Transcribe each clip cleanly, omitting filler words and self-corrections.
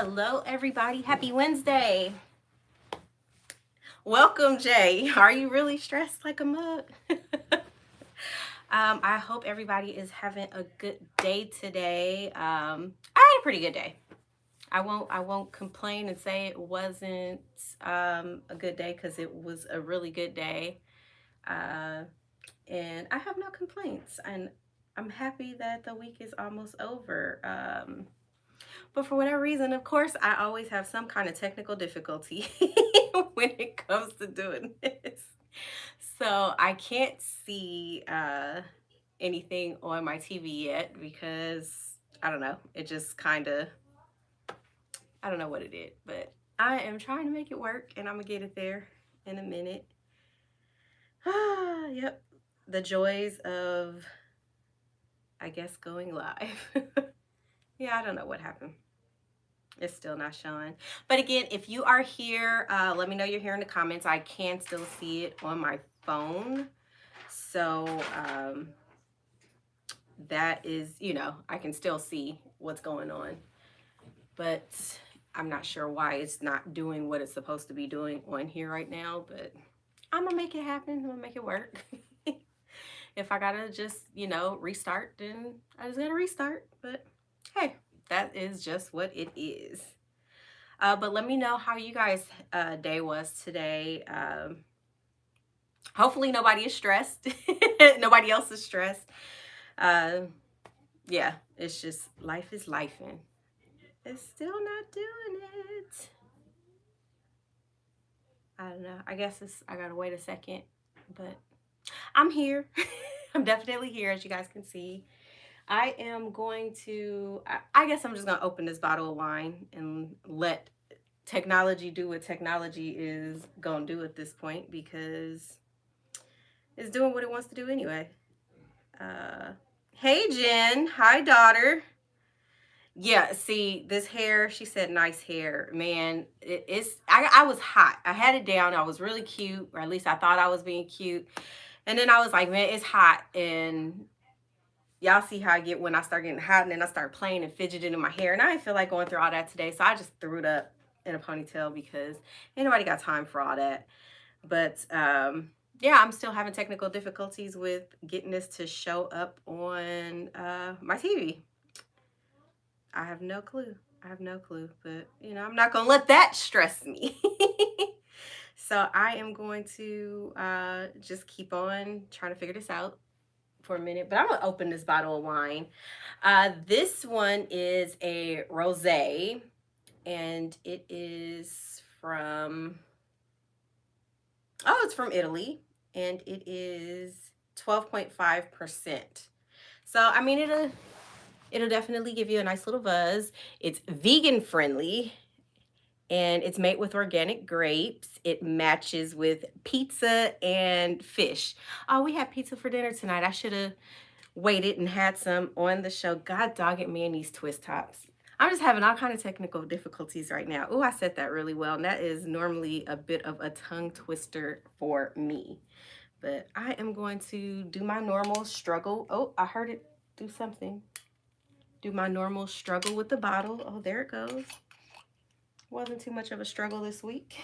Hello, everybody. Happy Wednesday. Welcome, Jay. Are you really stressed like a mug? I hope everybody is having a good day today. I had a pretty good day. I won't complain and say it wasn't a good day because it was a really good day. Uh, and I have no complaints. And I'm happy that the week is almost over. But for whatever reason, of course, I always have some kind of technical difficulty when it comes to doing this. So I can't see anything on my TV yet because I don't know. It just kind of, I don't know what it did, but I am trying to make it work and I'm going to get it there in a minute. Yep. The joys of, I guess, going live. Yeah, I don't know what happened. It's still not showing. But again, if you are here, let me know you're here in the comments. I can still see it on my phone. So that is, I can still see what's going on. But I'm not sure why it's not doing what it's supposed to be doing on here right now. But I'm going to make it happen. I'm going to make it work. If I got to just, restart, then I just got to restart. But hey, that is just what it is. But let me know how you guys' day was today. Hopefully nobody is stressed. Nobody else is stressed. Yeah, it's just life is lifing. It's still not doing it. I don't know. I guess I gotta wait a second, but I'm here. I'm definitely here, as you guys can see. I am going to, I guess I'm just gonna open this bottle of wine and let technology do what technology is gonna do at this point, because it's doing what it wants to do anyway. Hey Jen, hi daughter. Yeah, see this hair, she said nice hair. Man, I was hot. I had it down. I was really cute, or at least I thought I was being cute. And then I was like, man, it's hot. And y'all see how I get when I start getting hot, and then I start playing and fidgeting in my hair. And I didn't feel like going through all that today. So I just threw it up in a ponytail because ain't nobody got time for all that. But yeah, I'm still having technical difficulties with getting this to show up on my TV. I have no clue. But I'm not gonna let that stress me. So I am going to just keep on trying to figure this out for a minute. But I'm gonna open this bottle of wine. This one is a rosé, and it is from, it's from Italy, and it is 12.5%. So I mean, it'll definitely give you a nice little buzz. It's vegan friendly, and it's made with organic grapes. It matches with pizza and fish. Oh, we had pizza for dinner tonight. I should have waited and had some on the show. God dog it, me and these twist tops. I'm just having all kind of technical difficulties right now. Oh, I said that really well. And that is normally a bit of a tongue twister for me. But I am going to do my normal struggle. Oh, I heard it do something. Do my normal struggle with the bottle. Oh, there it goes. Wasn't too much of a struggle this week.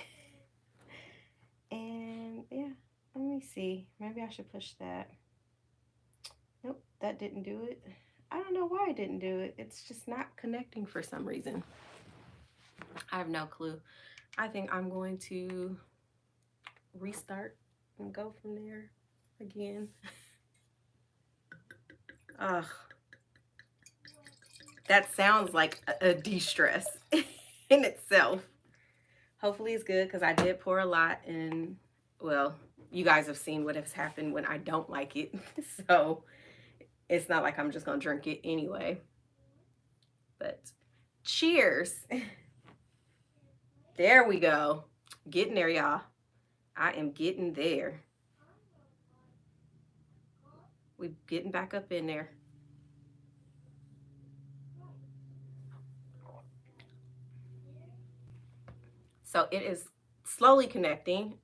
And yeah, let me see. Maybe I should push that. Nope, that didn't do it. I don't know why it didn't do it. It's just not connecting for some reason. I have no clue. I think I'm going to restart and go from there again. Ugh. That sounds like a de-stress in itself. Hopefully it's good, because I did pour a lot, and well, you guys have seen what has happened when I don't like it. So it's not like I'm just gonna drink it anyway. But cheers. There we go. Getting there, y'all. I am getting there. We're getting back up in there. So it is slowly connecting.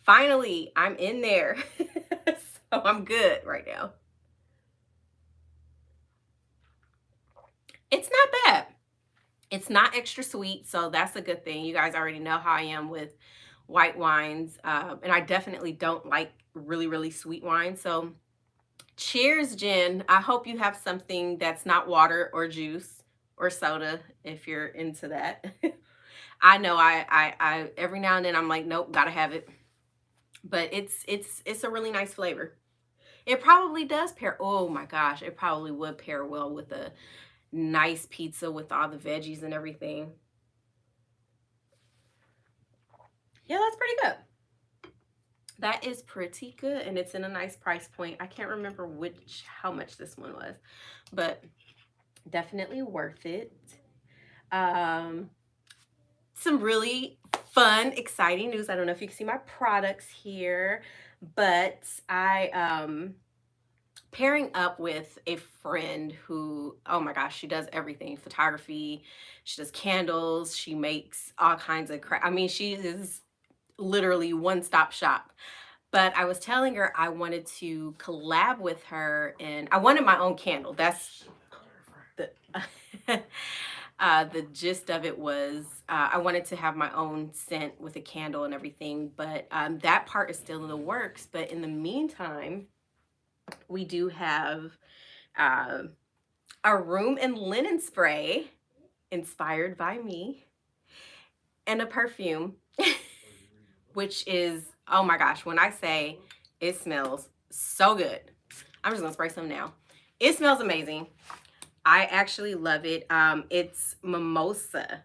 Finally, I'm in there. So I'm good right now. It's not bad. It's not extra sweet, so that's a good thing. You guys already know how I am with white wines, and I definitely don't like really, really sweet wine. So cheers, Jen. I hope you have something that's not water or juice or soda if you're into that. I know I every now and then I'm like, nope, gotta have it. But it's a really nice flavor. It probably does pair. Oh my gosh, it probably would pair well with a nice pizza with all the veggies and everything. Yeah, that's pretty good. That is pretty good, and it's in a nice price point. I can't remember how much this one was, but definitely worth it. Um, some really fun, exciting news. I don't know if you can see my products here, but I pairing up with a friend who, oh my gosh, she does everything: photography, she does candles, she makes all kinds of crap. I mean, she is literally one stop shop. But I was telling her I wanted to collab with her, and I wanted my own candle. That's the the gist of it was I wanted to have my own scent with a candle and everything, but that part is still in the works. But in the meantime, we do have uh, a room and linen spray inspired by me and a perfume, which is, oh my gosh, when I say it smells so good, I'm just gonna spray some now. It smells amazing. I actually love it. It's mimosa.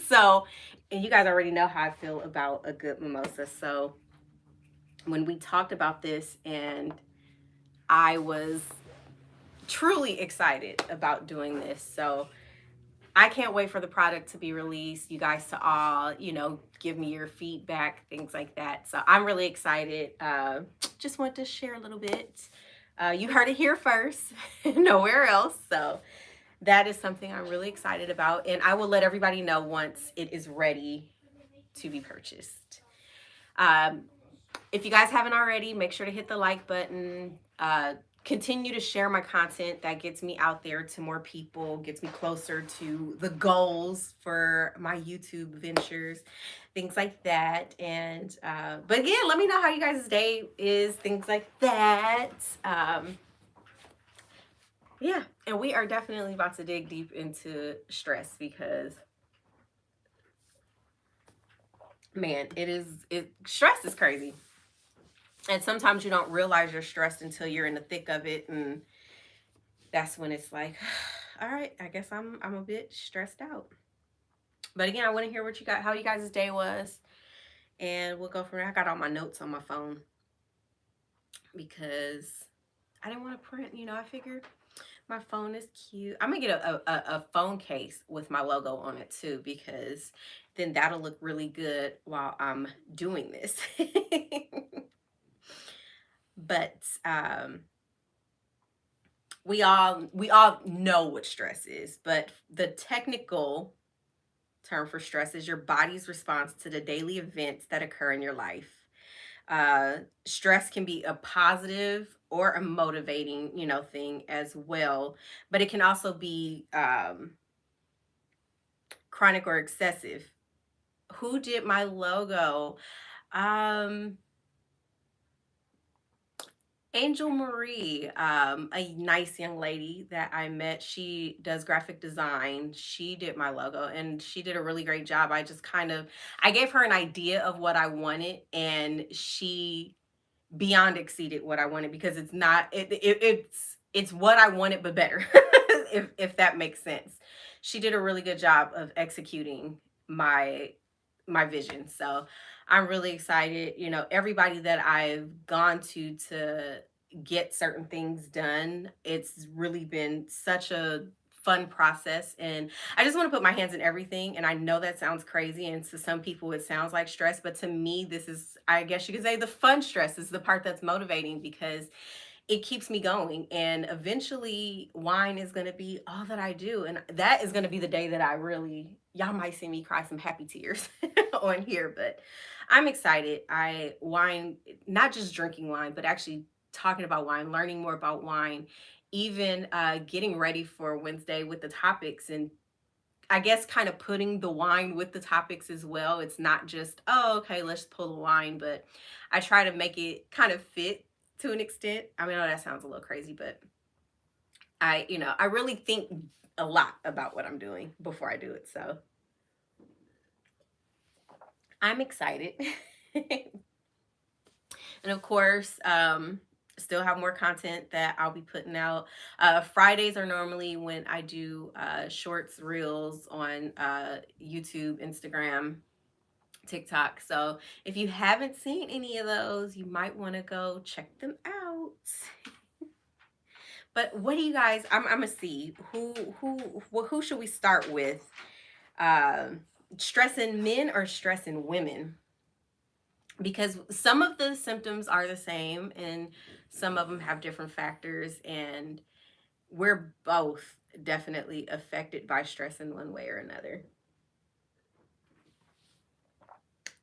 So, and you guys already know how I feel about a good mimosa. So, when we talked about this, and I was truly excited about doing this. So, I can't wait for the product to be released. You guys to all, give me your feedback, things like that. So, I'm really excited. Just want to share a little bit. You heard it here first, nowhere else. So, that is something I'm really excited about, and I will let everybody know once it is ready to be purchased. Um, if you guys haven't already, make sure to hit the like button. Continue to share my content. That gets me out there to more people, gets me closer to the goals for my YouTube ventures, things like that. And but again, let me know how you guys' day is, things like that. Yeah, and we are definitely about to dig deep into stress because, man, stress is crazy. And sometimes you don't realize you're stressed until you're in the thick of it, and that's when it's like, all right, I guess I'm a bit stressed out. But again, I want to hear what you got, how you guys' day was, and we'll go from there. I got all my notes on my phone because I didn't want to print, I figured my phone is cute. I'm gonna get a phone case with my logo on it too, because then that'll look really good while I'm doing this. But we all know what stress is, but the technical term for stress is your body's response to the daily events that occur in your life. Stress can be a positive or a motivating, thing as well, but it can also be chronic or excessive. Who did my logo? Um, Angel Marie, a nice young lady that I met. She does graphic design. She did my logo, and she did a really great job. I gave her an idea of what I wanted, and she beyond exceeded what I wanted, because it's what I wanted but better. If that makes sense. She did a really good job of executing my my vision. So I'm really excited. Everybody that I've gone to get certain things done, it's really been such a fun process, and I just want to put my hands in everything. And I know that sounds crazy, and to some people it sounds like stress, but to me this is, I guess you could say, the fun stress is the part that's motivating, because it keeps me going, and eventually wine is going to be all that I do, and that is going to be the day that I really, y'all might see me cry some happy tears on here. But I'm excited. I wine, not just drinking wine, but actually talking about wine, learning more about wine, even getting ready for Wednesday with the topics, and I guess kind of putting the wine with the topics as well. It's not just, oh, okay, let's pull the wine, but I try to make it kind of fit to an extent. I mean, I know that sounds a little crazy, but I really think a lot about what I'm doing before I do it. So I'm excited. And of course, still have more content that I'll be putting out. Fridays are normally when I do shorts, reels on YouTube, Instagram, TikTok. So if you haven't seen any of those, you might want to go check them out. But what do you guys? I'm gonna see who should we start with? Stressing men or stressing women? Because some of the symptoms are the same and some of them have different factors, and we're both definitely affected by stress in one way or another.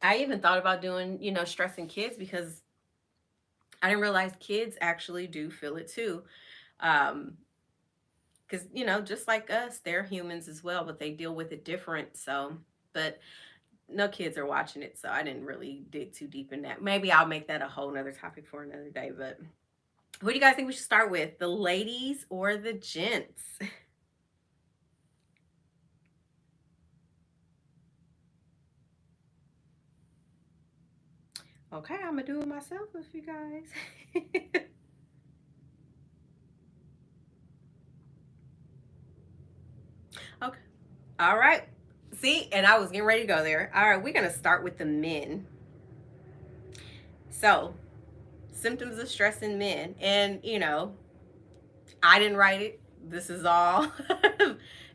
I even thought about doing, stressing kids, because I didn't realize kids actually do feel it too. Um, because just like us, they're humans as well, but they deal with it different. So, but no kids are watching it, so I didn't really dig too deep in that. Maybe I'll make that a whole nother topic for another day. But who do you guys think we should start with, the ladies or the gents? Okay, I'm gonna do it myself with you guys. Okay. All right. See, and I was getting ready to go there. All right, we're gonna start with the men. So, symptoms of stress in men, and I didn't write it. This is all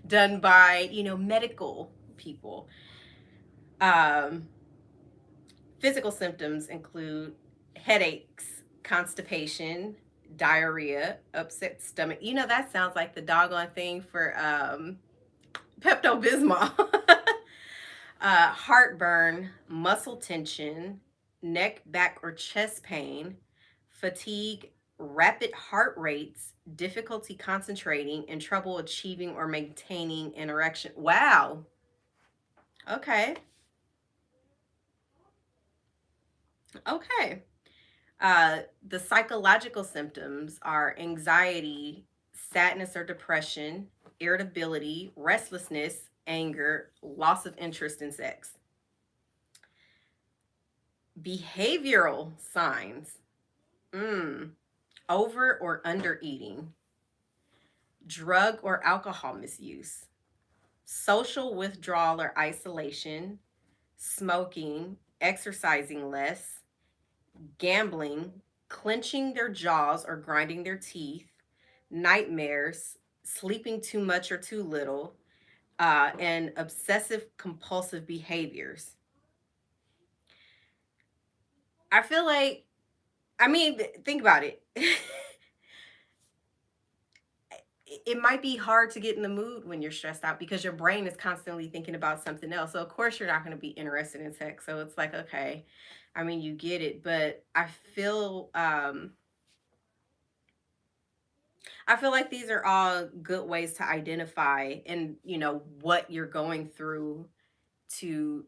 done by medical people. Um, Physical symptoms include headaches, constipation, diarrhea, upset stomach. That sounds like the doggone thing for Pepto Bismol. Heartburn, muscle tension, neck, back, or chest pain, fatigue, rapid heart rates, difficulty concentrating, and trouble achieving or maintaining an erection. Wow. Okay. Okay. The psychological symptoms are anxiety, sadness or depression, irritability, restlessness, anger, loss of interest in sex. Behavioral signs: over or under eating, drug or alcohol misuse, social withdrawal or isolation, smoking, exercising less, gambling, clenching their jaws or grinding their teeth, nightmares, sleeping too much or too little, and obsessive compulsive behaviors. I feel like, I mean, think about it. It might be hard to get in the mood when you're stressed out because your brain is constantly thinking about something else. So of course you're not going to be interested in sex. So it's like, okay, I mean, you get it, but I feel like these are all good ways to identify and what you're going through, to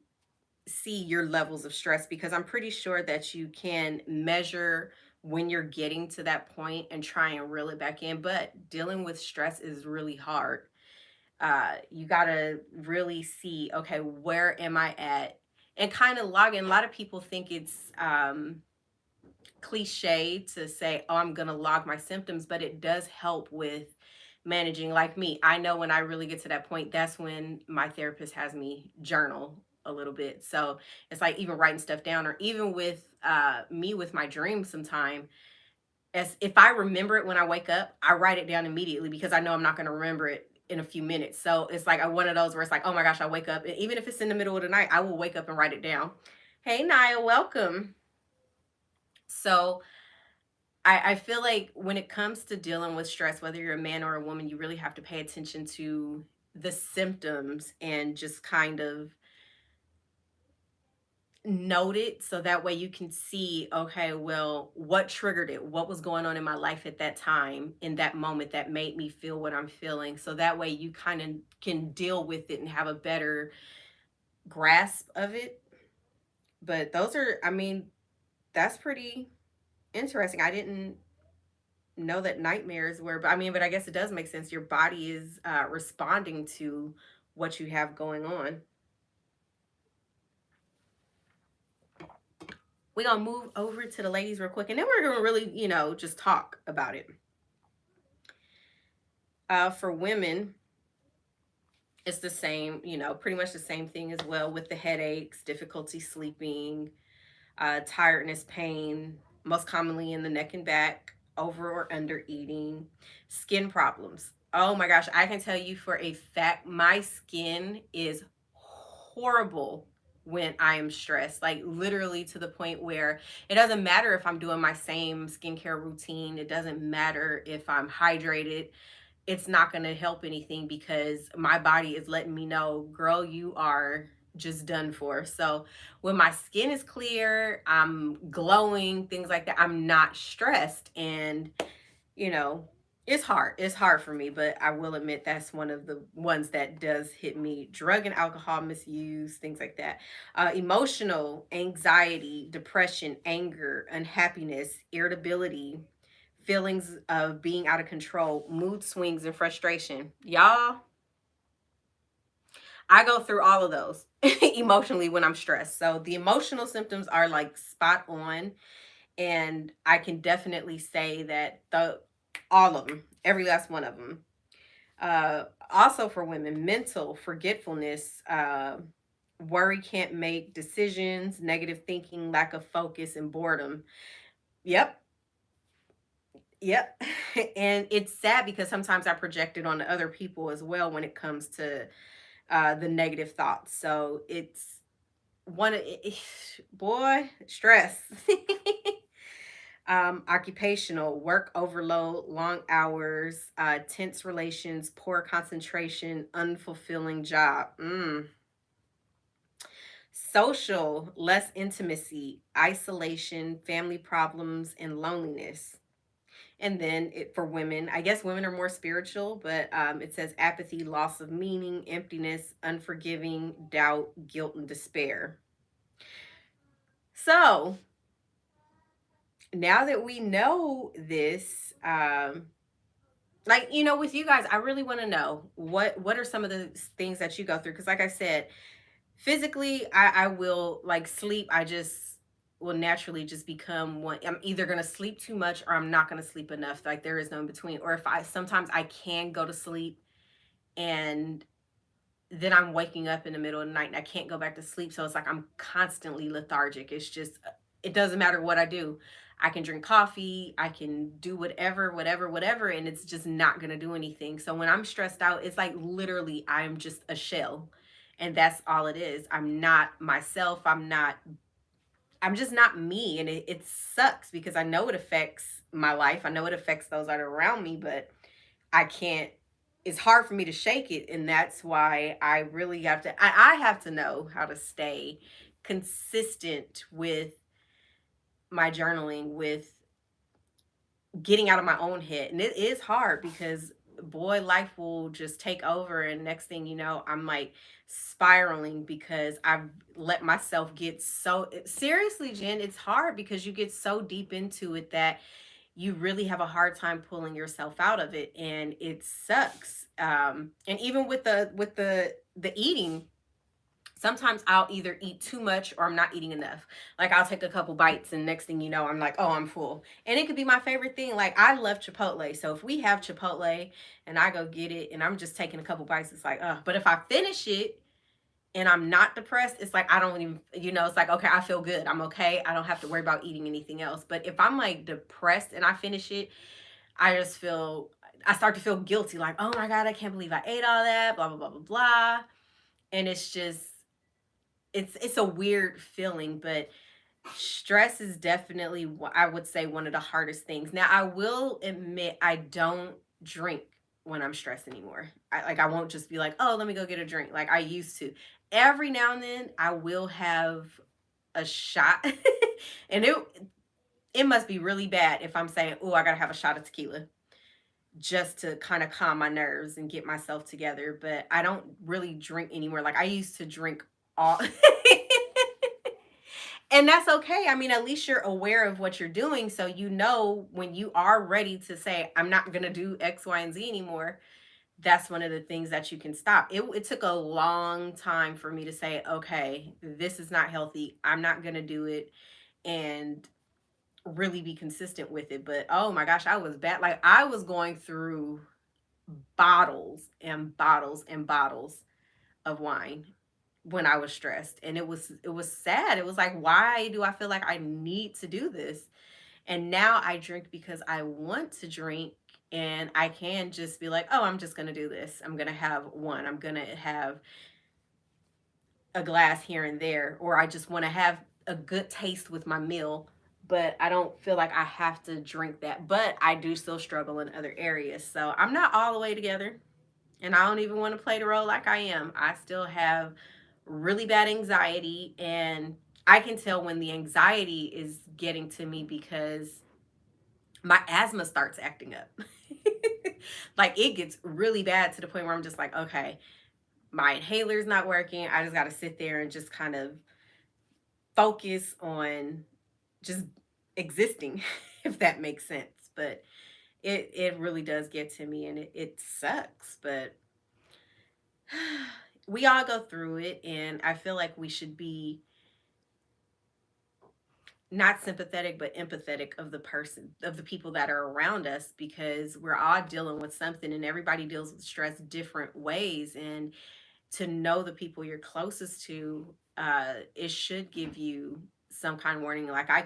see your levels of stress, because I'm pretty sure that you can measure when you're getting to that point and try and reel it back in. But dealing with stress is really hard. You got to really see, okay, where am I at? And kind of log in. A lot of people think it's cliche to say, oh, I'm going to log my symptoms, but it does help with managing. Like me, I know when I really get to that point, that's when my therapist has me journal a little bit. So it's like even writing stuff down, or even with me with my dreams sometime, as if I remember it when I wake up, I write it down immediately because I know I'm not going to remember it in a few minutes. So it's like one of those where it's like, oh my gosh, I wake up, and even if it's in the middle of the night, I will wake up and write it down. Hey Nia, welcome. So I feel like when it comes to dealing with stress, whether you're a man or a woman, you really have to pay attention to the symptoms and just kind of note it so that way you can see, okay, well, what triggered it? What was going on in my life at that time, in that moment, that made me feel what I'm feeling? So that way you kind of can deal with it and have a better grasp of it. But those are, I mean, that's pretty interesting. I didn't know that nightmares were, but I mean, but I guess it does make sense. Your body is responding to what you have going on. We're gonna move over to the ladies real quick, and then we're gonna really, just talk about it. For women, it's the same, pretty much the same thing as well, with the headaches, difficulty sleeping, tiredness, pain, most commonly in the neck and back, over or under eating, skin problems. Oh my gosh, I can tell you for a fact, my skin is horrible when I am stressed, like literally to the point where it doesn't matter if I'm doing my same skincare routine, it doesn't matter if I'm hydrated, it's not going to help anything because my body is letting me know, girl, you are just done for. So when my skin is clear, I'm glowing, things like that, I'm not stressed. And, you know, it's hard. It's hard for me, but I will admit that's one of the ones that does hit me. Drug and alcohol misuse, things like that. Emotional anxiety, depression, anger, unhappiness, irritability, feelings of being out of control, mood swings, and frustration. Y'all, I go through all of those emotionally when I'm stressed. So the emotional symptoms are like spot on. And I can definitely say that all of them, every last one of them. Also for women, mental forgetfulness, worry, can't make decisions, negative thinking, lack of focus, and boredom. Yep, yep. And it's sad because sometimes I project it on other people as well when it comes to the negative thoughts. So it's one of boy, stress. Occupational, work overload, long hours, tense relations, poor concentration, unfulfilling job. Social, less intimacy, isolation, family problems, and loneliness. And then for women, I guess women are more spiritual, but it says apathy, loss of meaning, emptiness, unforgiving, doubt, guilt, and despair. So now that we know this, like, with you guys, I really want to know what are some of the things that you go through, because like I said, physically, I will, like, sleep, I just will naturally just become one. I'm either going to sleep too much or I'm not going to sleep enough, like there is no in between. Or if I sometimes I can go to sleep and then I'm waking up in the middle of the night and I can't go back to sleep. So it's like I'm constantly lethargic. It's just, it doesn't matter what I do. I can drink coffee, I can do whatever, and it's just not going to do anything. So when I'm stressed out, it's like literally I'm just a shell. And that's all it is. I'm not myself. I'm just not me. And it sucks because I know it affects my life. I know it affects those that are around me, but I can't, it's hard for me to shake it. And that's why I really have to, I have to know how to stay consistent with my journaling, with getting out of my own head. And it is hard because boy, life will just take over. And next thing you know, I'm like spiraling because I've let myself get so seriously, Jen. It's hard because you get so deep into it that you really have a hard time pulling yourself out of it, and it sucks. And even with the eating, sometimes I'll either eat too much or I'm not eating enough. Like I'll take a couple bites and next thing you know, I'm like, oh, I'm full. And it could be my favorite thing. Like I love Chipotle. So if we have Chipotle and I go get it and I'm just taking a couple bites, it's like, but if I finish it and I'm not depressed, it's like I don't even, it's like, okay, I feel good. I'm okay. I don't have to worry about eating anything else. But if I'm like depressed and I finish it, I start to feel guilty, like, oh my God, I can't believe I ate all that, blah, blah, blah, blah, blah. And it's just, it's a weird feeling, but stress is definitely, I would say, one of the hardest things. Now, I will admit I don't drink when I'm stressed anymore. I won't just be like, oh, let me go get a drink like I used to. Every now and then I will have a shot. And it must be really bad if I'm saying, oh, I gotta have a shot of tequila just to kind of calm my nerves and get myself together. But I don't really drink anymore. Like I used to drink all and that's okay. I mean, at least you're aware of what you're doing. So you know when you are ready to say, I'm not gonna do X, Y, and Z anymore, that's one of the things that you can stop. It took a long time for me to say, okay, this is not healthy. I'm not going to do it and really be consistent with it. But oh my gosh, I was bad. Like I was going through bottles and bottles and bottles of wine when I was stressed. And it was sad. It was like, why do I feel like I need to do this? And now I drink because I want to drink, and I can just be like, oh, I'm just going to do this. I'm going to have one. I'm going to have a glass here and there, or I just want to have a good taste with my meal. But I don't feel like I have to drink that. But I do still struggle in other areas. So I'm not all the way together. And I don't even want to play the role like I am. I still have really bad anxiety. And I can tell when the anxiety is getting to me because my asthma starts acting up. Like it gets really bad to the point where I'm just like, okay, my inhaler's not working. I just got to sit there and just kind of focus on just existing, if that makes sense. But it really does get to me, and it sucks. But we all go through it, and I feel like we should be not sympathetic but empathetic of the people that are around us, because we're all dealing with something, and everybody deals with stress different ways. And to know the people you're closest to, it should give you some kind of warning. Like I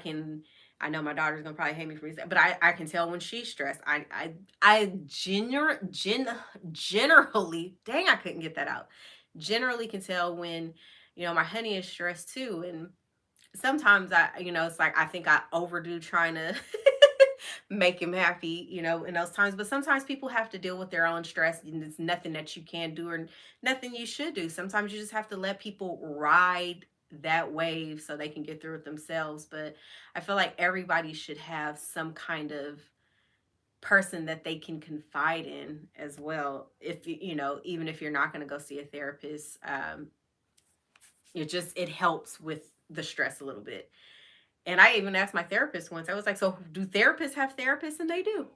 know my daughter's gonna probably hate me for this, but I can tell when she's stressed. Generally, dang, I couldn't get that out. Generally can tell when, my honey is stressed too. And sometimes it's like I think I overdo trying to make him happy, in those times. But sometimes people have to deal with their own stress, and it's nothing that you can do or nothing you should do. Sometimes you just have to let people ride that wave so they can get through it themselves. But I feel like everybody should have some kind of person that they can confide in as well. If even if you're not going to go see a therapist, it helps with the stress a little bit. And I even asked my therapist once, I was like, so do therapists have therapists? And they do.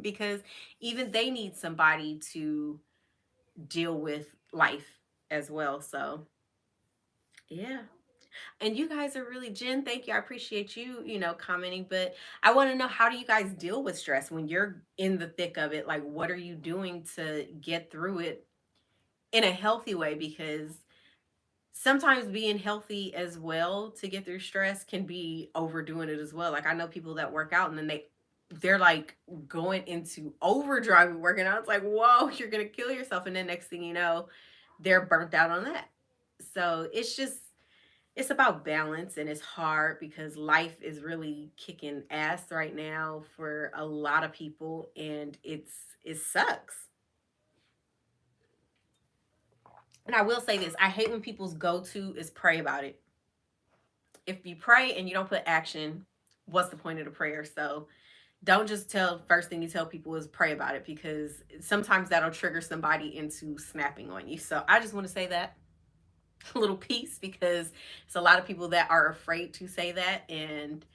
Because even they need somebody to deal with life as well. So yeah. And you guys are really, Jen, thank you. I appreciate you, commenting. But I want to know, how do you guys deal with stress when you're in the thick of it? Like, what are you doing to get through it in a healthy way? Because sometimes being healthy as well to get through stress can be overdoing it as well. Like I know people that work out and then they're like going into overdrive and working out. It's like, whoa, you're gonna kill yourself. And then next thing you know, they're burnt out on that. So it's about balance, and it's hard because life is really kicking ass right now for a lot of people, and it sucks. And I will say this, I hate when people's go-to is pray about it. If you pray and you don't put action, what's the point of the prayer? So don't just first thing you tell people is pray about it, because sometimes that'll trigger somebody into snapping on you. So I just want to say that little piece, because it's a lot of people that are afraid to say that. And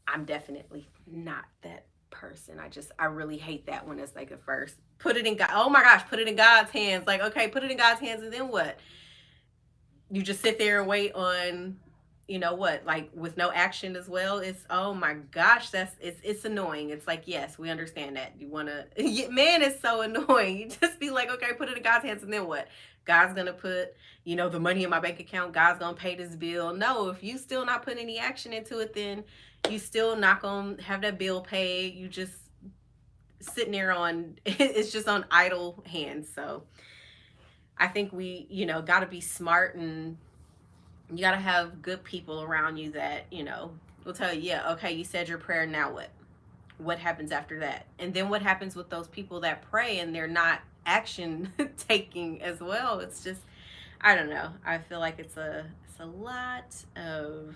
I'm definitely not that person. I really hate that when it's like, at first, put it in God. Oh my gosh, put it in God's hands. Like, okay, put it in God's hands, and then what? You just sit there and wait on, what, like with no action as well. It's, oh my gosh, it's annoying. It's like, yes, we understand that you want to man, it's so annoying. You just be like, okay, put it in God's hands, and then what? God's gonna put, the money in my bank account. God's gonna pay this bill. No, if you still not putting any action into it, then you still not gonna have that bill paid. You just sitting there on it's just on idle hands. So I think we, got to be smart, and you got to have good people around you that, will tell you, yeah, okay, you said your prayer, now what? What happens after that? And then what happens with those people that pray and they're not action taking as well? It's just, I don't know. I feel like it's a a lot of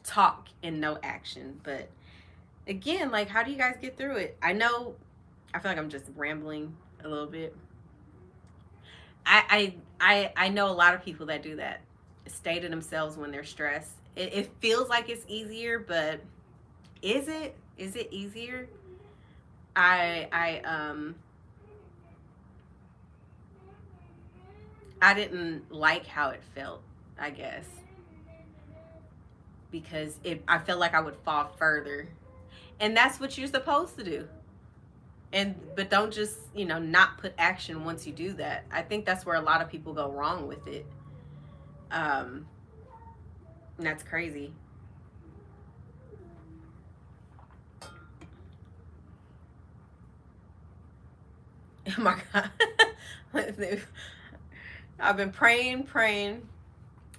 talk and no action. But again, like, how do you guys get through it? I know, I feel like I'm just rambling a little bit. I know a lot of people that do that, stay to themselves when they're stressed. It feels like it's easier, but is it? Is it easier? I I didn't like how it felt, I guess, because I felt like I would fall further. And that's what you're supposed to do. And but don't just, not put action once you do that. I think that's where a lot of people go wrong with it. And that's crazy. Oh my God. I've been praying,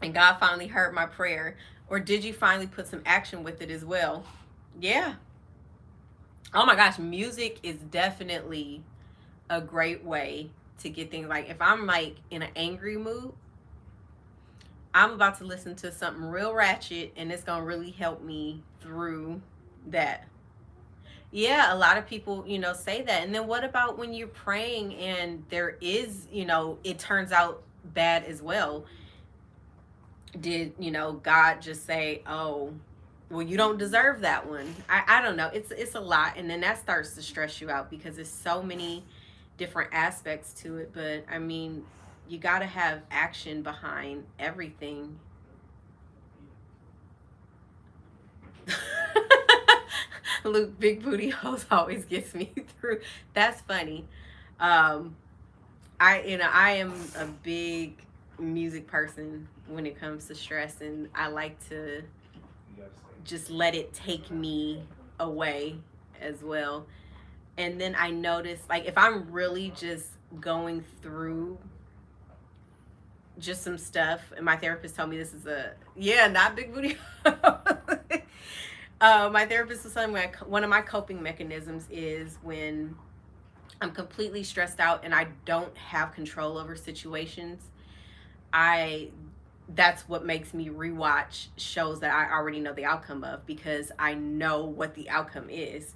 and God finally heard my prayer. Or did you finally put some action with it as well? Yeah. Oh my gosh, music is definitely a great way to get things. Like, if I'm like in an angry mood, I'm about to listen to something real ratchet, and it's gonna really help me through that. Yeah, a lot of people, say that. And then what about when you're praying and there is, it turns out bad as well? Did, God just say, "Oh, well, you don't deserve that one"? I don't know. It's a lot, and then that starts to stress you out because there's so many different aspects to it. But I mean, you got to have action behind everything. Luke, big booty hoes always gets me through. That's funny. Um, I am a big music person when it comes to stress, and I like to just let it take me away as well. And then I notice, like, if I'm really just going through just some stuff, and my therapist told me this is not big booty. My therapist was telling me, like, one of my coping mechanisms is when I'm completely stressed out and I don't have control over situations. I That's what makes me rewatch shows that I already know the outcome of, because I know what the outcome is.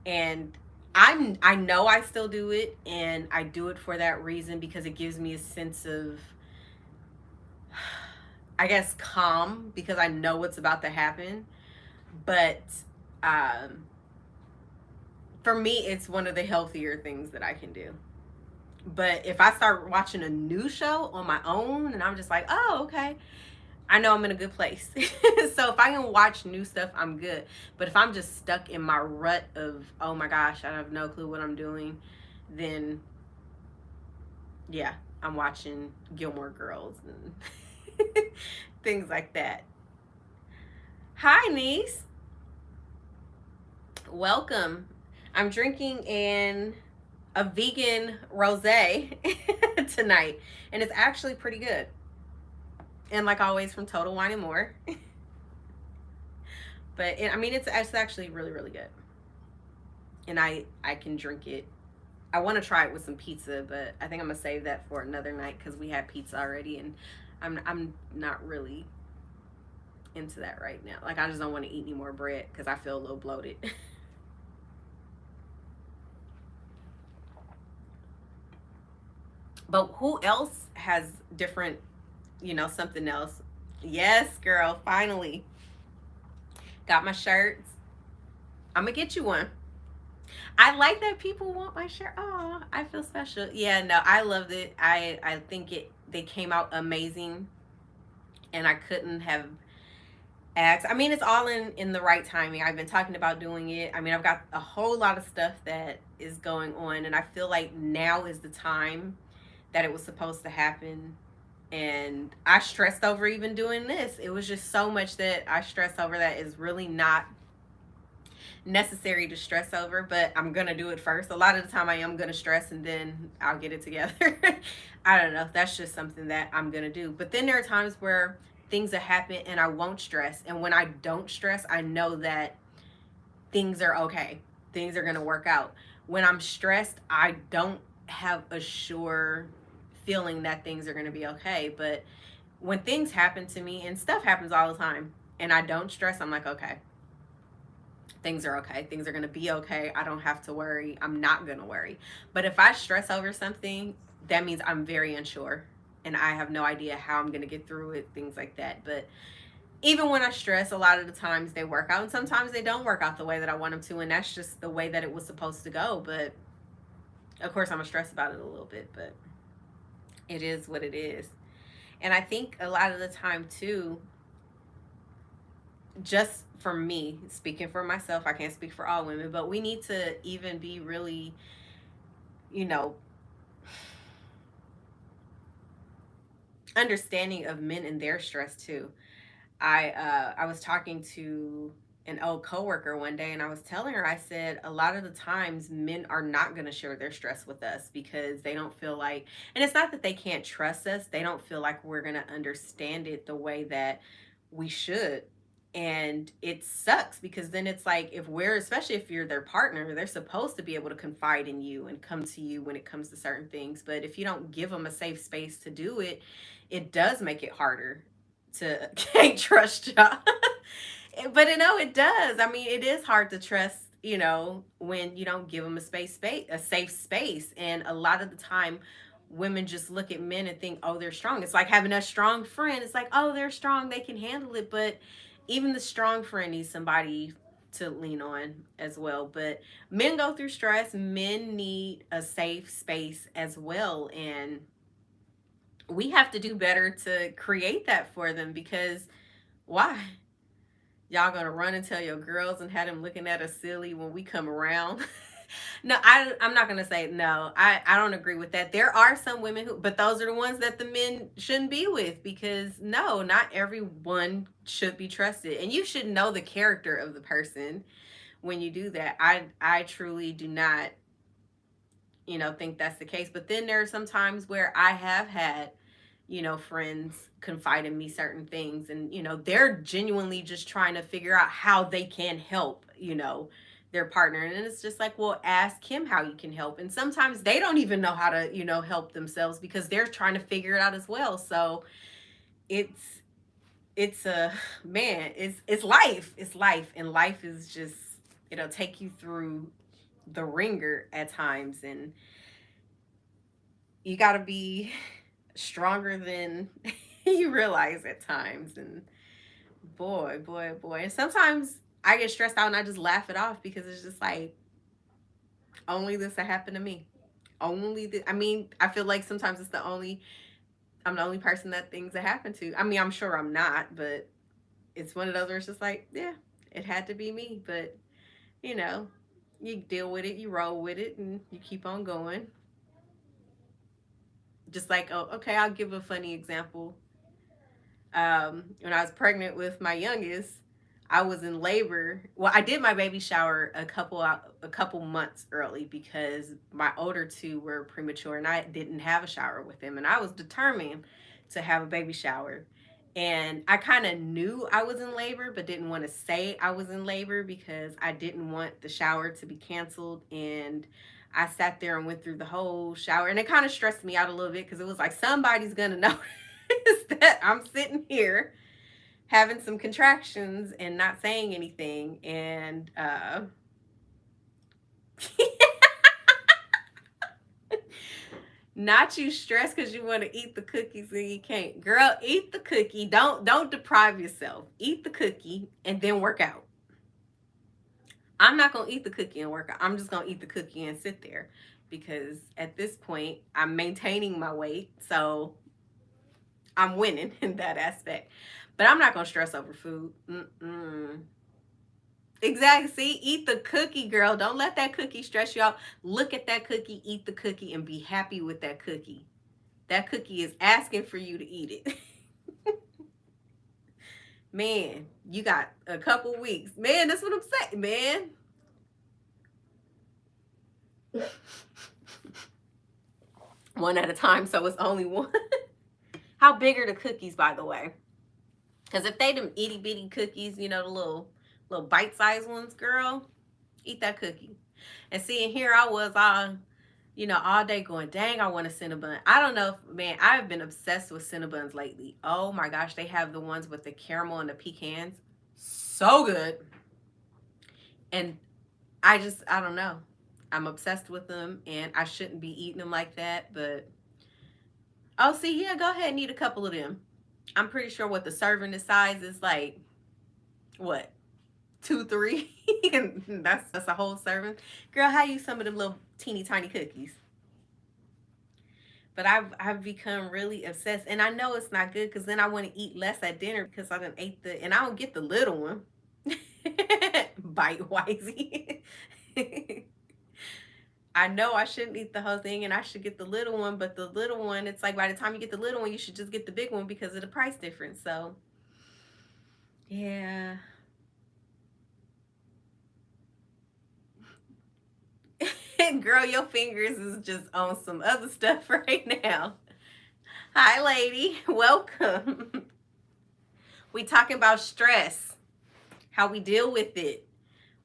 And I know I still do it, and I do it for that reason, because it gives me a sense of, I guess, calm, because I know what's about to happen. But um for me, it's one of the healthier things that I can do. But if I start watching a new show on my own and I'm just like, "Oh, okay," I know I'm in a good place. So if I can watch new stuff, I'm good. But if I'm just stuck in my rut of, "Oh my gosh, I have no clue what I'm doing," then yeah, I'm watching Gilmore Girls and things like that. Hi, niece. Welcome. I'm drinking a vegan rosé tonight, and it's actually pretty good. And like always, from Total Wine and More. But I mean, it's actually really, really good, and I can drink it. I want to try it with some pizza, but I think I'm gonna save that for another night because we had pizza already, and I'm not really into that right now. Like, I just don't want to eat any more bread because I feel a little bloated. But who else has different, something else? Yes, girl, finally. Got my shirts. I'm gonna get you one. I like that people want my shirt. Oh, I feel special. Yeah, no, I loved it. I think they came out amazing, and I couldn't have asked. I mean, it's all in the right timing. I've been talking about doing it. I mean, I've got a whole lot of stuff that is going on, and I feel like now is the time that it was supposed to happen. And I stressed over even doing this. It was just so much that I stressed over that is really not necessary to stress over, but I'm gonna do it first. A lot of the time I am gonna stress and then I'll get it together. I don't know. That's just something that I'm gonna do. But then there are times where things that happen and I won't stress. And when I don't stress, I know that things are okay. Things are gonna work out. When I'm stressed, I don't have a sure feeling that things are gonna be okay. But when things happen to me, and stuff happens all the time, and I don't stress, I'm like, okay, things are okay. Things are going to be okay. I don't have to worry. I'm not going to worry. But if I stress over something, that means I'm very unsure and I have no idea how I'm going to get through it, things like that. But even when I stress, a lot of the times they work out, and sometimes they don't work out the way that I want them to. And that's just the way that it was supposed to go. But of course, I'm going to stress about it a little bit, but it is what it is. And I think a lot of the time, too, just for me, speaking for myself, I can't speak for all women, but we need to even be really, you know, understanding of men and their stress too. I was talking to an old coworker one day, and I was telling her, I said, a lot of the times men are not going to share their stress with us because they don't feel like, and it's not that they can't trust us, they don't feel like we're going to understand it the way that we should. And it sucks because then it's like, if we're, especially if you're their partner, they're supposed to be able to confide in you and come to you when it comes to certain things. But if you don't give them a safe space to do it, it does make it harder to can't trust y'all. But it does. I mean, it is hard to trust, when you don't give them a safe space. And a lot of the time, women just look at men and think, oh, they're strong. It's like having a strong friend. It's like, oh, they're strong, they can handle it. But even the strong friend needs somebody to lean on as well. But men go through stress. Men need a safe space as well. And we have to do better to create that for them, because why? Y'all gonna run and tell your girls and have them looking at us silly when we come around? No, I'm not gonna say no. I don't agree with that. There are some women who, but those are the ones that the men shouldn't be with, because no, not everyone should be trusted, and you should know the character of the person when you do that. I truly do not, think that's the case. But then there are some times where I have had, friends confide in me certain things, and, they're genuinely just trying to figure out how they can help, their partner. And it's just like, well, ask him how you can help. And sometimes they don't even know how to, help themselves because they're trying to figure it out as well. So it's, it's a, man, it's life. It's life. And life is just, it'll take you through the ringer at times. And you got to be stronger than you realize at times. And boy, boy, boy. And sometimes I get stressed out and I just laugh it off because it's just like, only this that happened to me. Only this. I mean, I feel like sometimes I'm the only person that things have happened to. I mean, I'm sure I'm not, but it's one of those where it's just like, yeah, it had to be me. But, you know, you deal with it, you roll with it, and you keep on going. Just like, oh, okay, I'll give a funny example. When I was pregnant with my youngest, I was in labor. Well, I did my baby shower a couple months early because my older two were premature and I didn't have a shower with them, and I was determined to have a baby shower. And I kind of knew I was in labor, but didn't want to say I was in labor because I didn't want the shower to be canceled. And I sat there and went through the whole shower, and it kind of stressed me out a little bit because it was like, somebody's gonna notice that I'm sitting here having some contractions and not saying anything. And not you stressed because you want to eat the cookies and you can't. Girl, eat the cookie. Don't deprive yourself. Eat the cookie and then work out. I'm not gonna eat the cookie and work out. I'm just gonna eat the cookie and sit there, because at this point I'm maintaining my weight, so I'm winning in that aspect. But I'm not gonna stress over food. Mm-mm. Exactly. See, eat the cookie, girl. Don't let that cookie stress you out. Look at that cookie, eat the cookie, and be happy with that cookie. That cookie is asking for you to eat it. Man, you got a couple weeks. Man, that's what I'm saying, man. One at a time, so it's only one. How big are the cookies, by the way? Because if they them itty bitty cookies, the little bite sized ones, girl, eat that cookie. And see, and here I was, all day going, dang, I want a Cinnabon. I don't know if, man, I've been obsessed with Cinnabons lately. Oh my gosh, they have the ones with the caramel and the pecans. So good. And I don't know. I'm obsessed with them, and I shouldn't be eating them like that, but oh, see, yeah, go ahead and eat a couple of them. I'm pretty sure what the serving the size is like, what, 2, 3? And that's a whole serving. Girl, how you some of them little teeny tiny cookies? But I've become really obsessed, and I know it's not good because then I want to eat less at dinner because I done ate and I don't get the little one. Bite wisey. I know I shouldn't eat the whole thing and I should get the little one, but the little one, it's like by the time you get the little one, you should just get the big one because of the price difference. So, yeah. Girl, your fingers is just on some other stuff right now. Hi, lady. Welcome. We talking about stress, how we deal with it.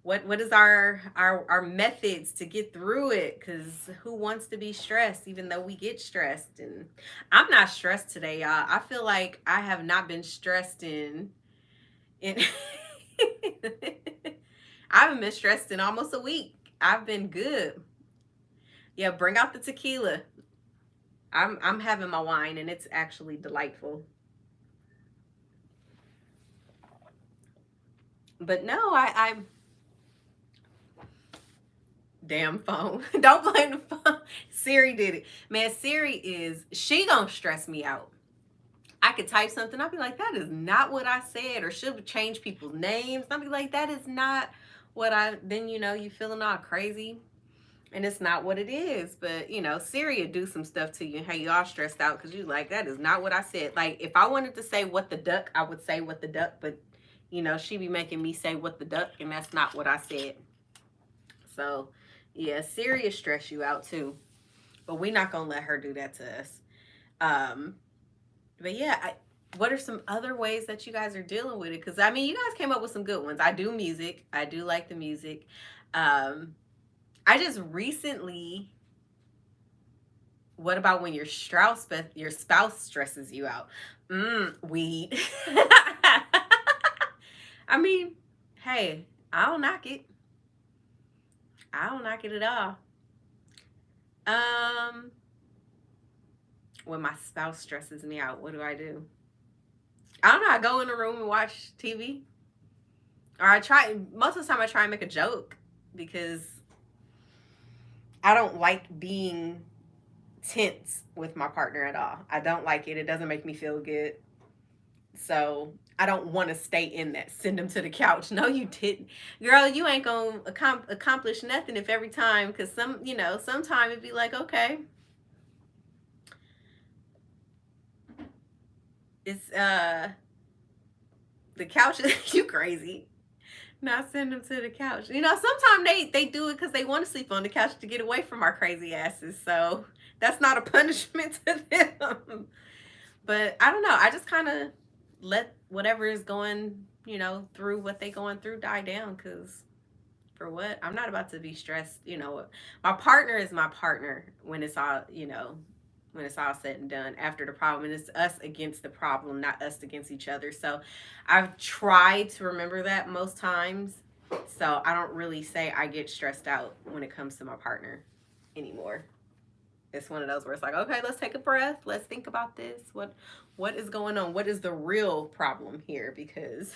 What is our methods to get through it? Because who wants to be stressed even though we get stressed? And I'm not stressed today, y'all. I feel like I have not been stressed in I haven't been stressed in almost a week. I've been good. Yeah, bring out the tequila. I'm having my wine and it's actually delightful. But no, I damn phone. Don't blame the phone. Siri did it. Man, she gonna stress me out. I could type something, I'll be like, that is not what I said, or she'll change people's names. I'll be like, that is not then you feeling all crazy. And it's not what it is. But Siri would do some stuff to you and how you all stressed out because you like, that is not what I said. Like if I wanted to say what the duck, I would say what the duck, but she be making me say what the duck, and that's not what I said. So yeah, Siri will stress you out too. But we're not gonna let her do that to us. But yeah, what are some other ways that you guys are dealing with it? Because I mean, you guys came up with some good ones. I do music. I do like the music. I just recently. What about when your spouse stresses you out? Weed. I mean, hey, I don't knock it. I don't knock it at all. When my spouse stresses me out, what do? I don't know. I go in the room and watch TV. Or most of the time I try and make a joke because I don't like being tense with my partner at all. I don't like it. It doesn't make me feel good. So I don't want to stay in that. Send them to the couch. No, you didn't. Girl, you ain't going to accomplish nothing if every time, because sometime it'd be like, okay. It's, the couch is, you crazy. Not send them to the couch. Sometimes they do it because they want to sleep on the couch to get away from our crazy asses. So that's not a punishment to them. But I don't know. I just kind of let whatever is going, through what they going through die down. Because for what? I'm not about to be stressed. My partner is my partner when it's all, when it's all said and done after the problem. And it's us against the problem, not us against each other. So I've tried to remember that most times. So I don't really say I get stressed out when it comes to my partner anymore. It's one of those where it's like, okay, let's take a breath. Let's think about this. What is going on? What is the real problem here? Because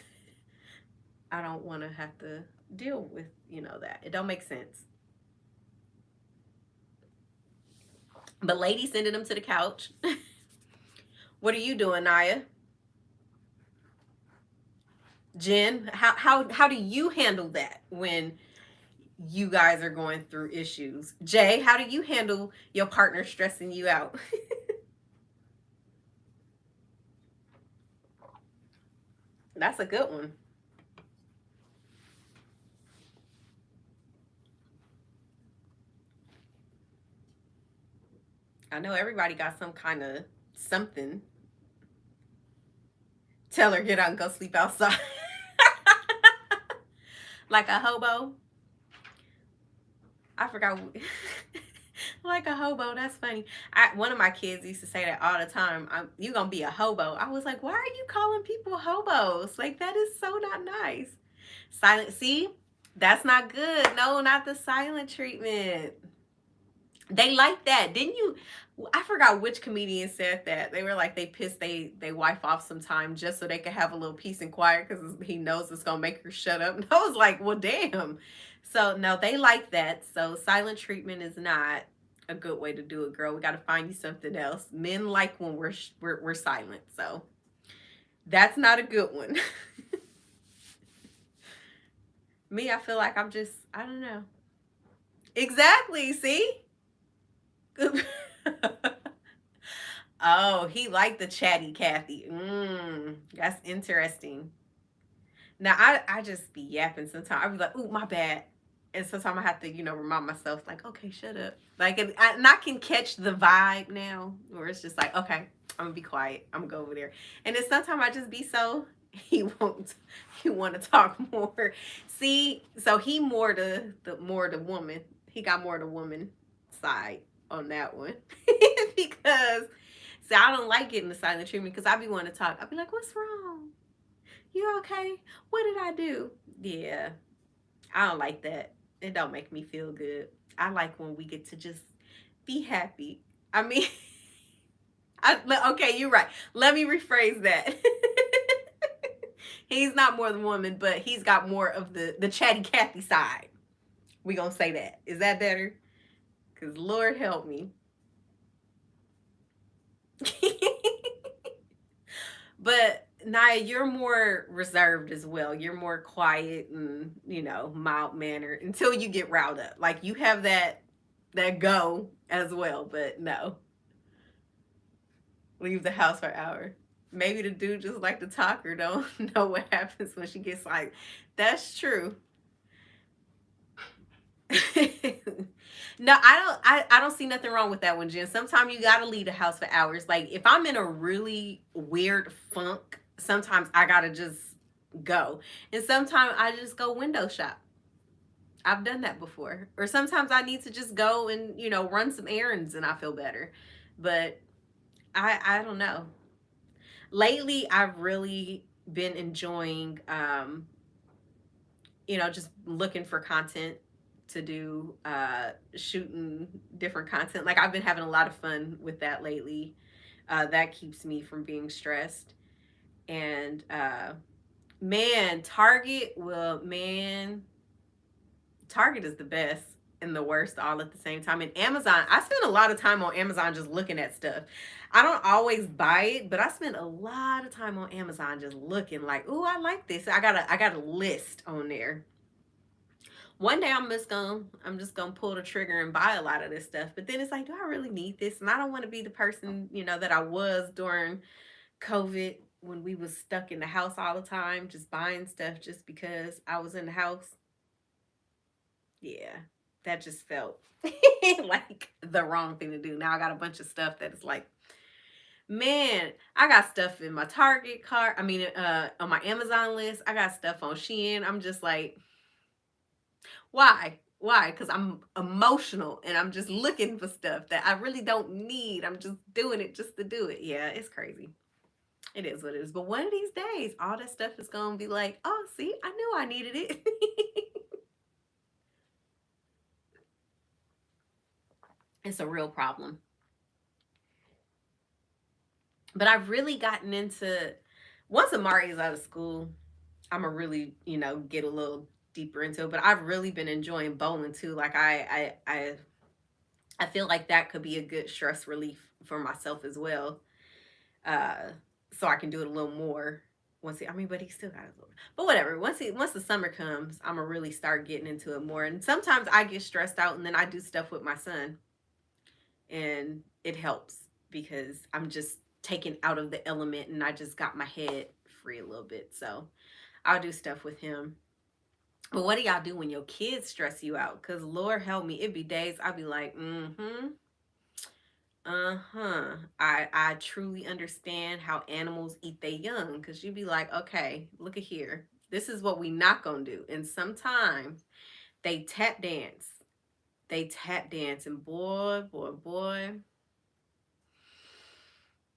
I don't want to have to deal with, that. It don't make sense. But lady sending them to the couch. What are you doing, Naya? Jen, how do you handle that when you guys are going through issues? Jay, how do you handle your partner stressing you out? That's a good one. I know everybody got some kind of something. Tell her get out and go sleep outside. Like a hobo. I forgot. Like a hobo. That's funny. One of my kids used to say that all the time. You gonna be a hobo. I was like, why are you calling people hobos? Like that is so not nice. Silent. See, that's not good. No, not the silent treatment. They like that, didn't you? I forgot which comedian said that. They were like they pissed they wife off sometime just so they could have a little peace and quiet because he knows it's gonna make her shut up. And I was like, well, damn. So no, they like that. So silent treatment is not a good way to do it, girl. We got to find you something else. Men like when we're silent. So that's not a good one. Me, I feel like I'm just I don't know. Exactly. See. Oh, he liked the chatty Kathy. That's interesting. Now I just be yapping sometimes. I be like, "Ooh, my bad," and sometimes I have to, remind myself, like, "Okay, shut up." Like, and I can catch the vibe now, where it's just like, "Okay, I'm gonna be quiet. I'm gonna go over there." And then sometimes I just be so he won't he want to talk more. See, so he more the woman. He got more the woman side on that one because see, I don't like getting the silent treatment because I be wanting to talk. I be like, "What's wrong? You okay? What did I do?" Yeah, I don't like that. It don't make me feel good. I like when we get to just be happy. I mean, okay, you're right. Let me rephrase that. He's not more than woman, but he's got more of the chatty Cathy side. We gonna say that. Is that better? Cause Lord help me. But Naya, you're more reserved as well. You're more quiet and, mild mannered until you get riled up. Like you have that go as well, but no. Leave the house for an hour. Maybe the dude just like to talk or don't know what happens when she gets like that's true. No, I don't see nothing wrong with that one, Jen. Sometimes you gotta leave the house for hours. Like if I'm in a really weird funk, sometimes I gotta just go. And sometimes I just go window shop. I've done that before. Or sometimes I need to just go and, run some errands and I feel better. But I don't know. Lately I've really been enjoying just looking for content to do, shooting different content. Like I've been having a lot of fun with that lately. That keeps me from being stressed. And man, Target is the best and the worst all at the same time. And Amazon, I spend a lot of time on Amazon just looking at stuff. I don't always buy it, but I spend a lot of time on Amazon just looking like, "Oh, I like this." I got a list on there. One day I'm just gonna pull the trigger and buy a lot of this stuff. But then it's like, do I really need this? And I don't want to be the person, that I was during COVID when we was stuck in the house all the time, just buying stuff just because I was in the house. Yeah, that just felt like the wrong thing to do. Now I got a bunch of stuff that is like, man, I got stuff in my Target cart. I mean, on my Amazon list. I got stuff on Shein. I'm just like, why? Why? Because I'm emotional and I'm just looking for stuff that I really don't need. I'm just doing it just to do it. Yeah, it's crazy. It is what it is. But one of these days, all that stuff is going to be like, oh, see, I knew I needed it. It's a real problem. But I've really gotten into, once Amari is out of school, I'm going to really, get a little deeper into it. But I've really been enjoying bowling too. Like I feel like that could be a good stress relief for myself as well. Uh, so I can do it a little more once he, I mean, but he still got a little, but whatever. Once the summer comes, I'm gonna really start getting into it more. And sometimes I get stressed out and then I do stuff with my son and it helps because I'm just taken out of the element and I just got my head free a little bit. So I'll do stuff with him. But what do y'all do when your kids stress you out? Because Lord help me, it be days I'll be like, I truly understand how animals eat their young because you be like, okay, look at here. This is what we not gonna do. And sometimes they tap dance They tap dance, and boy, boy, boy.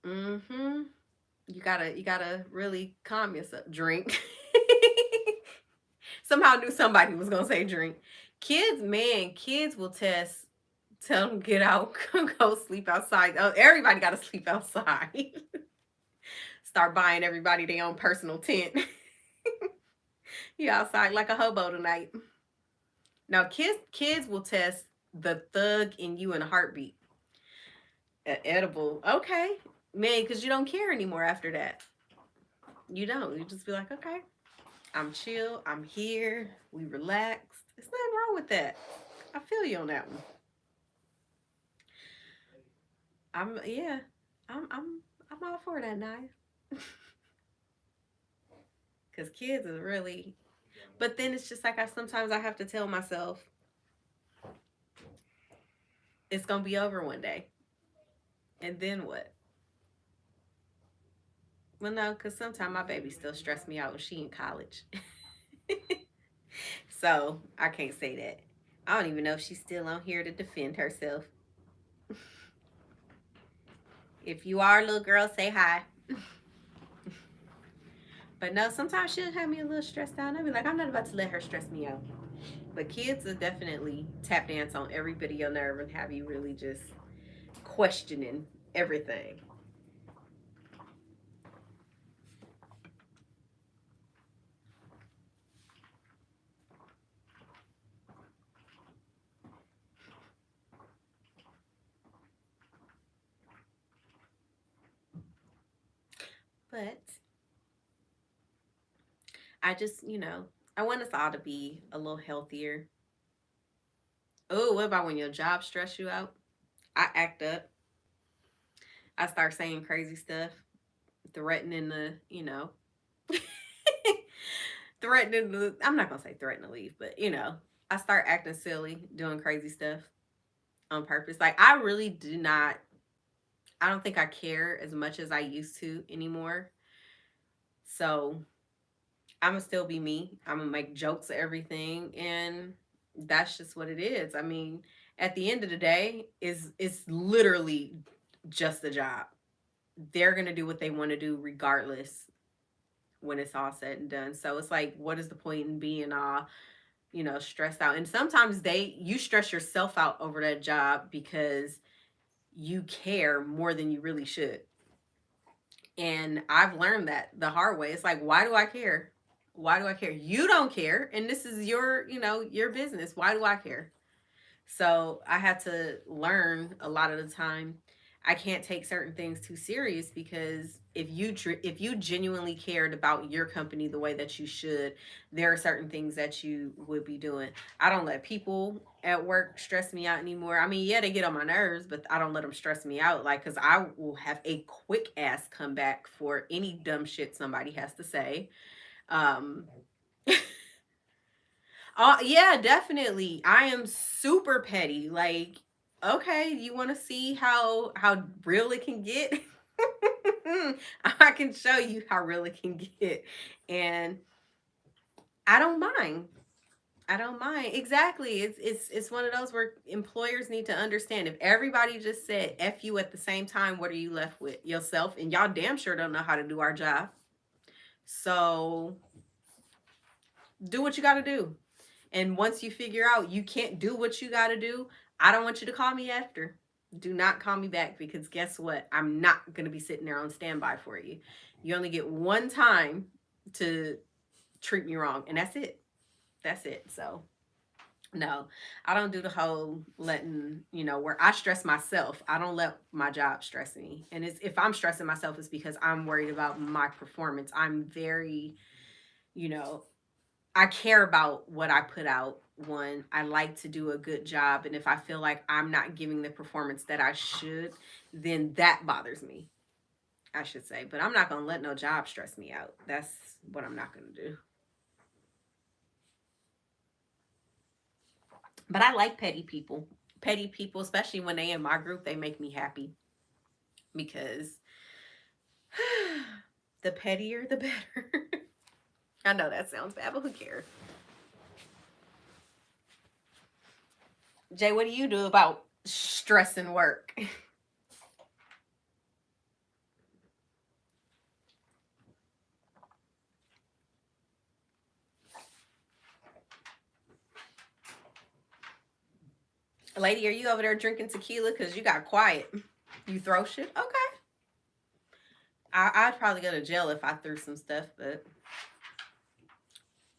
Mm-hmm. You gotta really calm yourself. Drink. Somehow knew somebody was gonna say drink. Kids, man, kids will tell them get out, go sleep outside. Oh, everybody gotta sleep outside. Start buying everybody their own personal tent. You outside like a hobo tonight. Now, kids will test the thug in you in a heartbeat. Edible, okay, man, because you don't care anymore after that. You don't. You just be like, okay, I'm chill. I'm here. We relaxed. There's nothing wrong with that. I feel you on that one. Yeah. I'm all for that now. Cause kids is really, but then it's just like sometimes I have to tell myself it's gonna be over one day, and then what? Well, no, cause sometimes my baby still stress me out when she in college, so I can't say that. I don't even know if she's still on here to defend herself. If you are, little girl, say hi. But no, sometimes she'll have me a little stressed out. I'll be like, I'm not about to let her stress me out. But kids will definitely tap dance on every bit of your nerve and have you really just questioning everything. But I just, I want us all to be a little healthier. Oh, what about when your job stress you out? I act up. I start saying crazy stuff, threatening threatening to, I'm not going to say threaten to leave, but, I start acting silly, doing crazy stuff on purpose. Like, I really do not, I don't think I care as much as I used to anymore. So I'm gonna still be me. I'm gonna make jokes of everything, and that's just what it is. I mean, at the end of the day, is it's literally just a job. They're gonna do what they want to do regardless when it's all said and done. So it's like, what is the point in being all stressed out? And sometimes you stress yourself out over that job because you care more than you really should. And I've learned that the hard way. It's like, why do I care? Why do I care? You don't care. And this is your business. Why do I care? So I had to learn a lot of the time I can't take certain things too serious, because if you genuinely cared about your company the way that you should, there are certain things that you would be doing. I don't let people at work stress me out anymore. I mean, yeah, they get on my nerves, but I don't let them stress me out, like, cuz I will have a quick ass comeback for any dumb shit somebody has to say. Um yeah, definitely. I am super petty. Like, okay, you want to see how real it can get? I can show you how real it can get. And I don't mind. I don't mind. Exactly. It's one of those where employers need to understand, if everybody just said F you at the same time, what are you left with? Yourself, and y'all damn sure don't know how to do our job. So do what you gotta do. And once you figure out you can't do what you got to do, I don't want you to call me after. Do not call me back, because guess what? I'm not going to be sitting there on standby for you. You only get one time to treat me wrong, and that's it. That's it. So, no, I don't do the whole letting, where I stress myself. I don't let my job stress me. And if I'm stressing myself, it's because I'm worried about my performance. I'm very, you know, I care about what I put out. One, I like to do a good job. And if I feel like I'm not giving the performance that I should, then that bothers me, I should say. But I'm not going to let no job stress me out. That's what I'm not going to do. But I like petty people. Petty people, especially when they in my group, they make me happy, because the pettier, the better. I know that sounds bad, but who cares? Jay, what do you do about stress and work? Lady, are you over there drinking tequila? Because you got quiet. You throw shit? Okay. I'd probably go to jail if I threw some stuff, but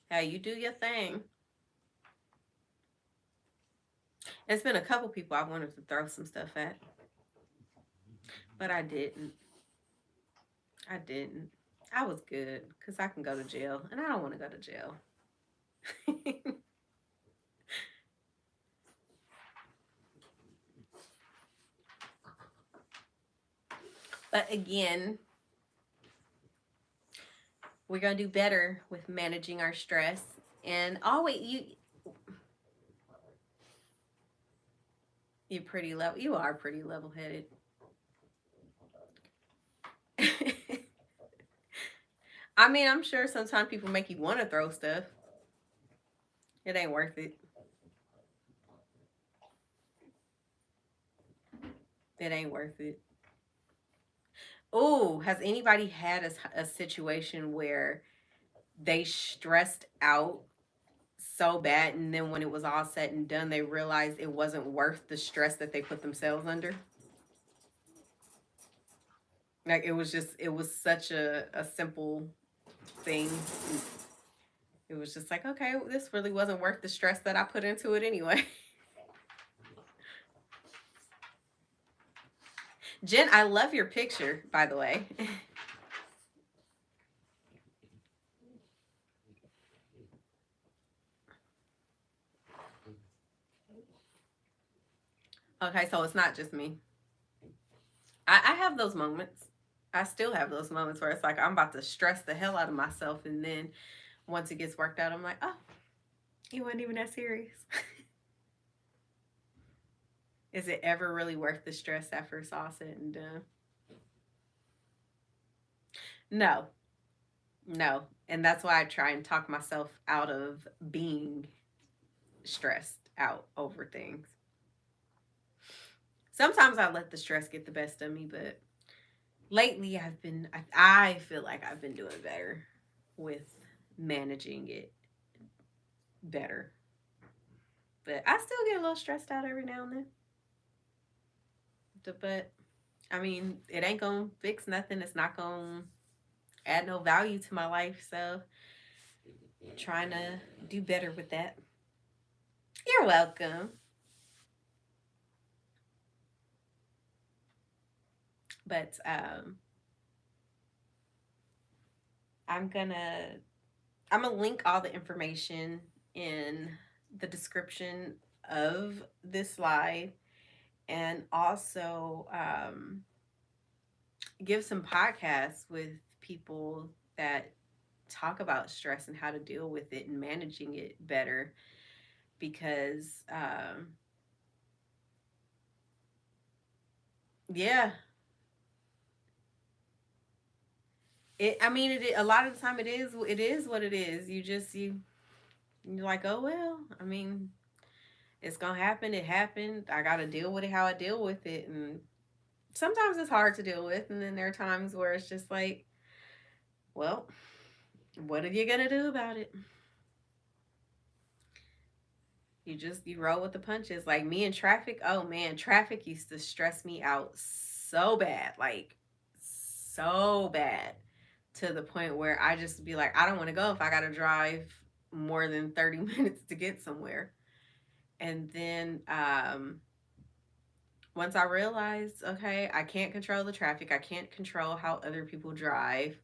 hey, you do your thing. It's been a couple people I wanted to throw some stuff at, but I didn't. I didn't. I was good because I can go to jail, and I don't want to go to jail. But again, we're gonna do better with managing our stress. And always, you pretty level. You are pretty level headed. I mean, I'm sure sometimes people make you want to throw stuff. It ain't worth it. It ain't worth it. Oh, has anybody had a situation where they stressed out so bad, and then when it was all said and done, they realized it wasn't worth the stress that they put themselves under? Like it was such a simple thing. It was just like, okay, this really wasn't worth the stress that I put into it anyway. Jen, I love your picture, by the way. Okay, so it's not just me. I have those moments. I still have those moments where it's like I'm about to stress the hell out of myself, and then once it gets worked out, I'm like, oh, it wasn't even that serious. Is it ever really worth the stress after it's all said and done? No, no. And that's why I try and talk myself out of being stressed out over things. Sometimes I let the stress get the best of me, but lately I feel like I've been doing better with managing it better. But I still get a little stressed out every now and then. But I mean, it ain't gonna fix nothing. It's not gonna add no value to my life. So trying to do better with that. You're welcome. But I'm gonna I'm gonna link all the information in the description of this live, and also give some podcasts with people that talk about stress and how to deal with it and managing it better, because yeah, I mean, a lot of the time it is what it is. You're like, oh well, I mean, it's gonna happen. It happened. I gotta deal with it how I deal with it. And sometimes it's hard to deal with, and then there are times where it's just like, well, what are you gonna do about it? You roll with the punches. Like me in traffic, oh man, traffic used to stress me out so bad. Like so bad, to the point where I just be like, I don't want to go if I gotta drive more than 30 minutes to get somewhere. And then once I realized, okay, I can't control the traffic, I can't control how other people drive.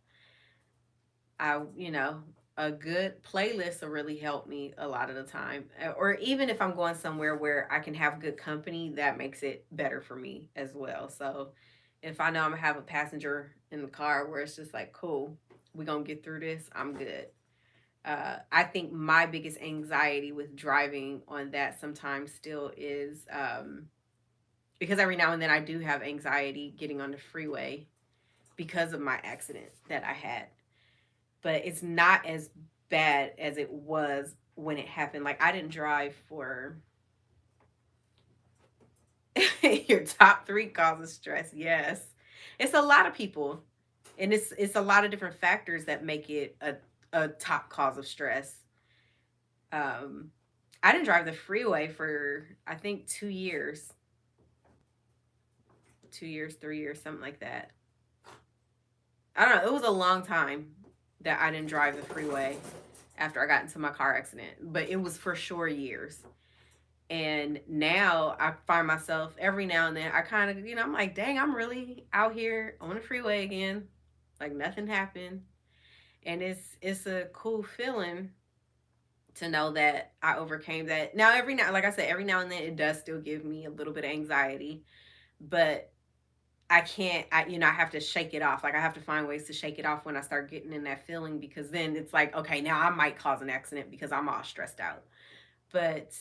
A good playlist will really help me a lot of the time. Or even if I'm going somewhere where I can have good company, that makes it better for me as well. So if I know I'm gonna have a passenger in the car where it's just like, cool, we're gonna get through this, I'm good. I think my biggest anxiety with driving on that sometimes still is because every now and then I do have anxiety getting on the freeway because of my accident that I had. But it's not as bad as it was when it happened. Like I didn't drive for Your top three causes stress. Yes. It's a lot of people. And it's a lot of different factors that make it a top cause of stress. Um I didn't drive the freeway for I think 2 years. 2 years, 3 years, something like that. I don't know. It was a long time that I didn't drive the freeway after I got into my car accident, but it was for sure years. And now I find myself every now and then, I kind of, I'm like, dang, I'm really out here on the freeway again. Like nothing happened. And it's a cool feeling to know that I overcame that. Now, like I said, every now and then it does still give me a little bit of anxiety, but I can't, I have to shake it off. Like I have to find ways to shake it off when I start getting in that feeling, because then it's like, okay, now I might cause an accident because I'm all stressed out. But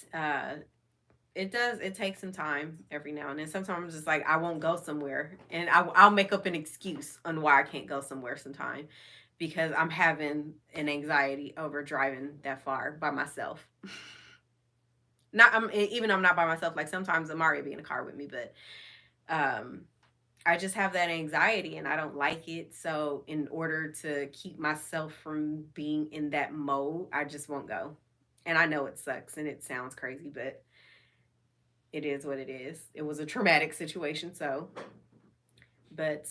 it takes some time every now and then. Sometimes I'm just like, I won't go somewhere, and I'll make up an excuse on why I can't go somewhere sometime, because I'm having an anxiety over driving that far by myself. Not even I'm not by myself. Like sometimes Amari be in the car with me, but um I just have that anxiety and I don't like it. So, in order to keep myself from being in that mode, I just won't go. And I know it sucks and it sounds crazy, but it is what it is. It was a traumatic situation, so but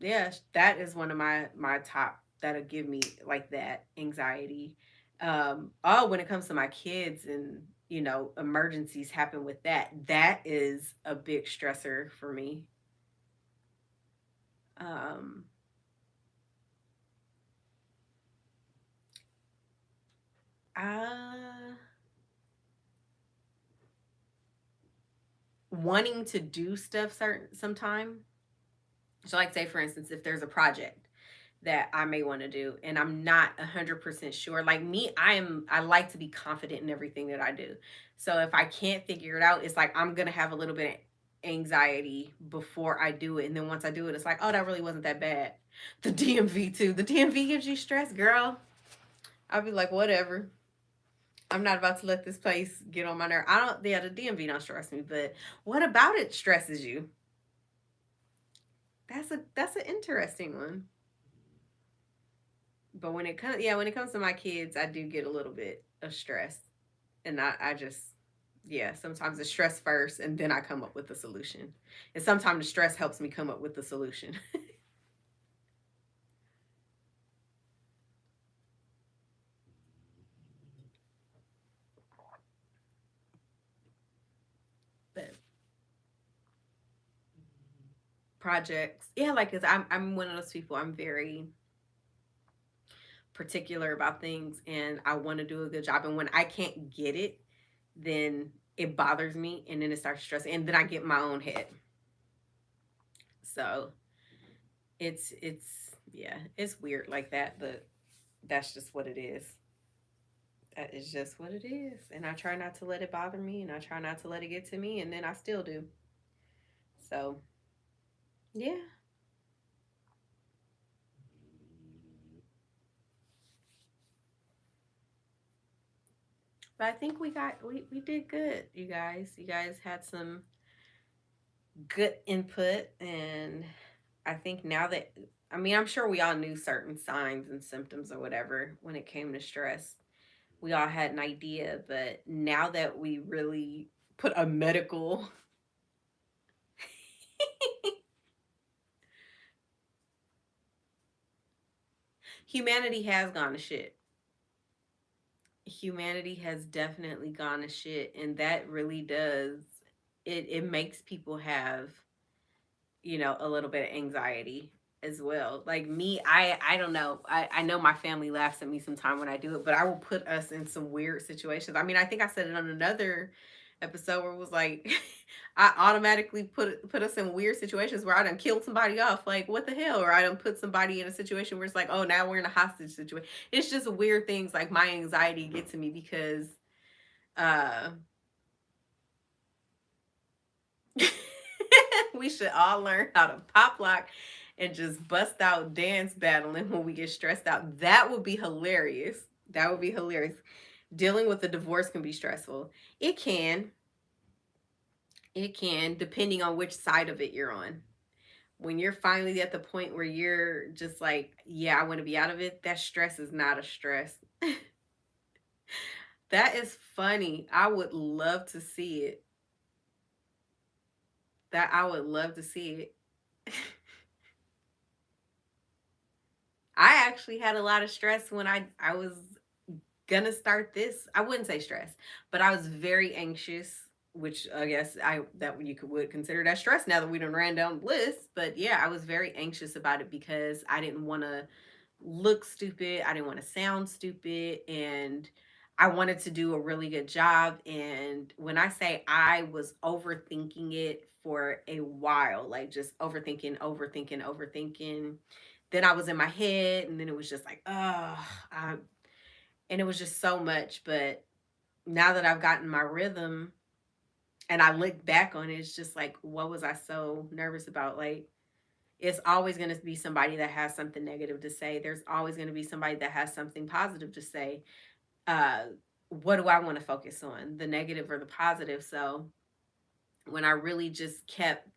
yeah, that is one of my top that'll give me like that anxiety. Oh, when it comes to my kids and emergencies happen with that, that is a big stressor for me. Um Uh, Wanting to do stuff certain sometime. So, like, say for instance, if there's a project that I may want to do, and I'm not 100% sure. Like me, I like to be confident in everything that I do. So if I can't figure it out, it's like I'm gonna have a little bit of anxiety before I do it, and then once I do it, it's like, oh, that really wasn't that bad. The DMV too. The DMV gives you stress, girl. I'll be like, whatever. I'm not about to let this place get on my nerve. I don't. Yeah, the DMV don't stress me, but what about it stresses you? That's an interesting one. But when it comes to my kids, I do get a little bit of stress, and I just yeah. Sometimes it's stress first, and then I come up with the solution. And sometimes the stress helps me come up with the solution. But projects, yeah, like 'cause I'm one of those people. I'm very particular about things, and I want to do a good job. And when I can't get it, then it bothers me, and then it starts stressing, and then I get my own head. So it's yeah, it's weird like that, but that's just what it is. That is just what it is, and I try not to let it bother me, and I try not to let it get to me, and then I still do. So yeah, but I think we did good, you guys. You guys had some good input, and I think now that I mean, I'm sure we all knew certain signs and symptoms or whatever when it came to stress. We all had an idea, but now that we really put a medical humanity has gone to shit. Humanity has definitely gone to shit, and that really does it makes people have a little bit of anxiety as well. Like me, I don't know. I know my family laughs at me sometime when I do it, but I will put us in some weird situations. I mean, I think I said it on another episode where it was like I automatically put us in weird situations where I done killed somebody off. Like what the hell? Or I done put somebody in a situation where it's like, oh, now we're in a hostage situation. It's just weird things. Like my anxiety gets to me because uh we should all learn how to pop lock and just bust out dance battling when we get stressed out. That would be hilarious. That would be hilarious. Dealing with a divorce can be stressful. It can. It can, depending on which side of it you're on. When you're finally at the point where you're just like, yeah, I want to be out of it, that stress is not a stress. That is funny. I would love to see it. That I would love to see it. I actually had a lot of stress when I was gonna start this. I wouldn't say stress, but I was very anxious, which I guess I that you would consider that stress now that we done ran down the list. But yeah, I was very anxious about it because I didn't want to look stupid. I didn't want to sound stupid, and I wanted to do a really good job. And when I say I was overthinking it for a while, like just overthinking, overthinking, overthinking, then I was in my head, and then it was just like, oh, and it was just so much. But now that I've gotten my rhythm and I look back on it, it's just like, what was I so nervous about? Like, it's always going to be somebody that has something negative to say. There's always going to be somebody that has something positive to say. Uh, what do I want to focus on, the negative or the positive? So when I really just kept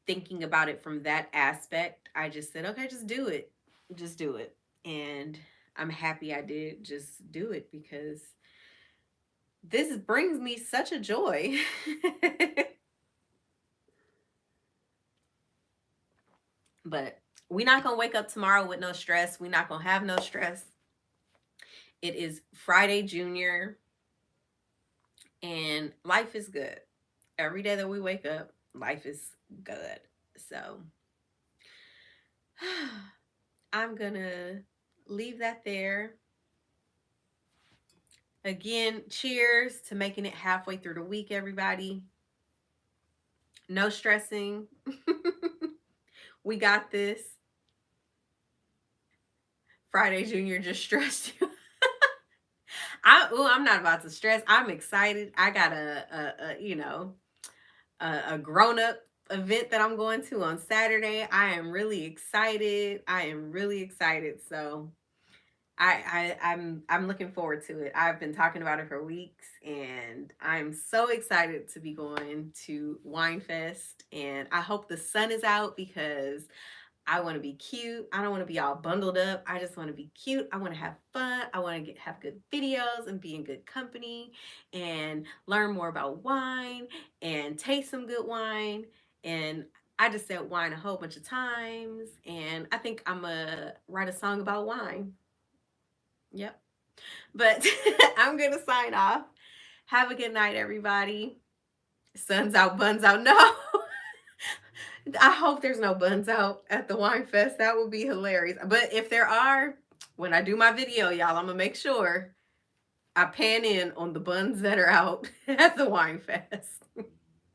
thinking about it from that aspect, I just said, okay, just do it. Just do it. And I'm happy I did just do it because this brings me such a joy. But we're not going to wake up tomorrow with no stress. We're not going to have no stress. It is Friday Junior, and life is good. Every day that we wake up, life is good. So I'm going to leave that there. Again, cheers to making it halfway through the week, everybody. No stressing. We got this. Friday Junior just stressed you. I'm not about to stress. I'm excited. I got a grown up event that I'm going to on Saturday. I am really excited. I am really excited. So I'm looking forward to it. I've been talking about it for weeks, and I'm so excited to be going to Wine Fest. And I hope the sun is out because I want to be cute. I don't want to be all bundled up. I just want to be cute. I want to have fun. I want to have good videos and be in good company and learn more about wine and taste some good wine. And I just said wine a whole bunch of times. And I think I'm going to write a song about wine. Yep. But I'm going to sign off. Have a good night, everybody. Sun's out, buns out. No. I hope there's no buns out at the wine fest. That would be hilarious. But if there are, when I do my video, y'all, I'm gonna make sure I pan in on the buns that are out at the wine fest.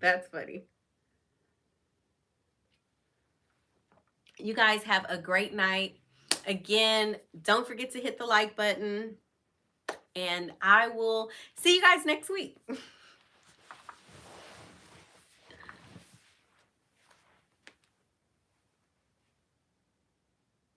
That's funny. You guys have a great night. Again, don't forget to hit the like button, and I will see you guys next week.